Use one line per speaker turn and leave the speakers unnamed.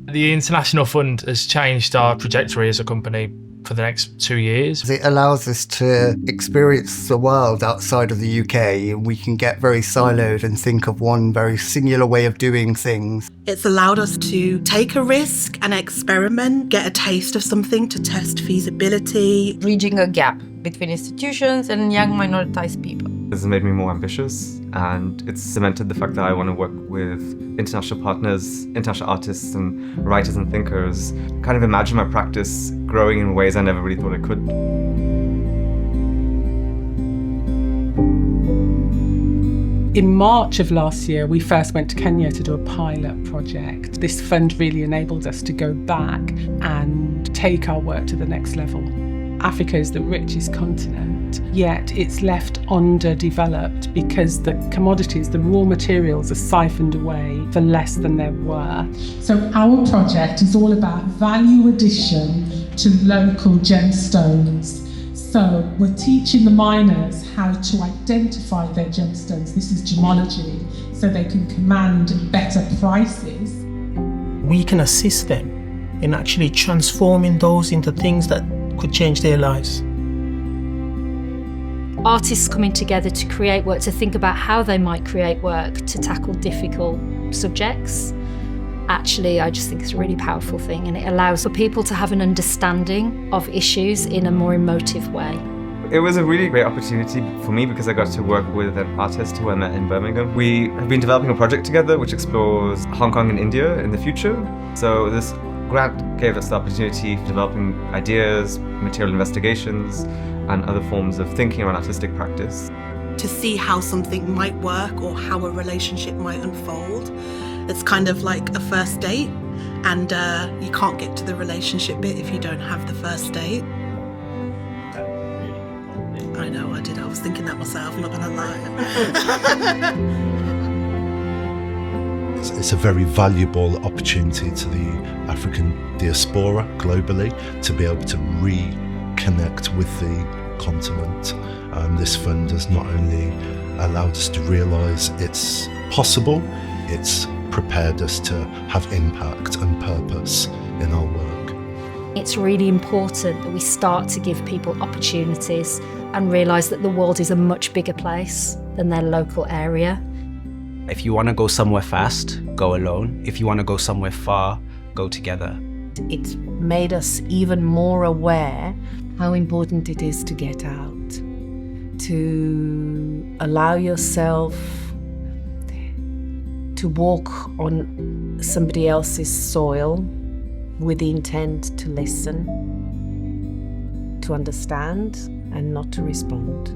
The International Fund has changed our trajectory as a company for the next 2 years.
It allows us to experience the world outside of the UK, and we can get very siloed and think of one very singular way of doing things.
It's allowed us to take a risk and experiment, get a taste of something to test feasibility.
Bridging a gap between institutions and young minoritized people.
This has made me more ambitious, and it's cemented the fact that I want to work with international partners, international artists and writers and thinkers, kind of imagine my practice growing in ways I never really thought it could.
In March of last year, we first went to Kenya to do a pilot project. This fund really enabled us to go back and take our work to the next level. Africa is the richest continent, yet it's left underdeveloped because the commodities, the raw materials are siphoned away for less than their worth.
So our project is all about value addition to local gemstones. So we're teaching the miners how to identify their gemstones. This is gemology, so they can command better prices.
We can assist them in actually transforming those into things that could change their lives.
Artists coming together to create work, to think about how they might create work to tackle difficult subjects. Actually, I just think it's a really powerful thing, and it allows for people to have an understanding of issues in a more emotive way.
It was a really great opportunity for me because I got to work with an artist who I met in Birmingham. We have been developing a project together which explores Hong Kong and India in the future. So this grant gave us the opportunity for developing ideas, material investigations, and other forms of thinking around artistic practice.
To see how something might work or how a relationship might unfold. It's kind of like a first date, and you can't get to the relationship bit if you don't have the first date. I know, I did. I was thinking that myself, I'm not gonna lie.
It's a very valuable opportunity to the African diaspora globally to be able to reconnect with the continent. This fund has not only allowed us to realise it's possible, it's prepared us to have impact and purpose in our work.
It's really important that we start to give people opportunities and realise that the world is a much bigger place than their local area.
If you want to go somewhere fast, go alone. If you want to go somewhere far, go together.
It's made us even more aware how important it is to get out, to allow yourself to walk on somebody else's soil with the intent to listen, to understand, and not to respond.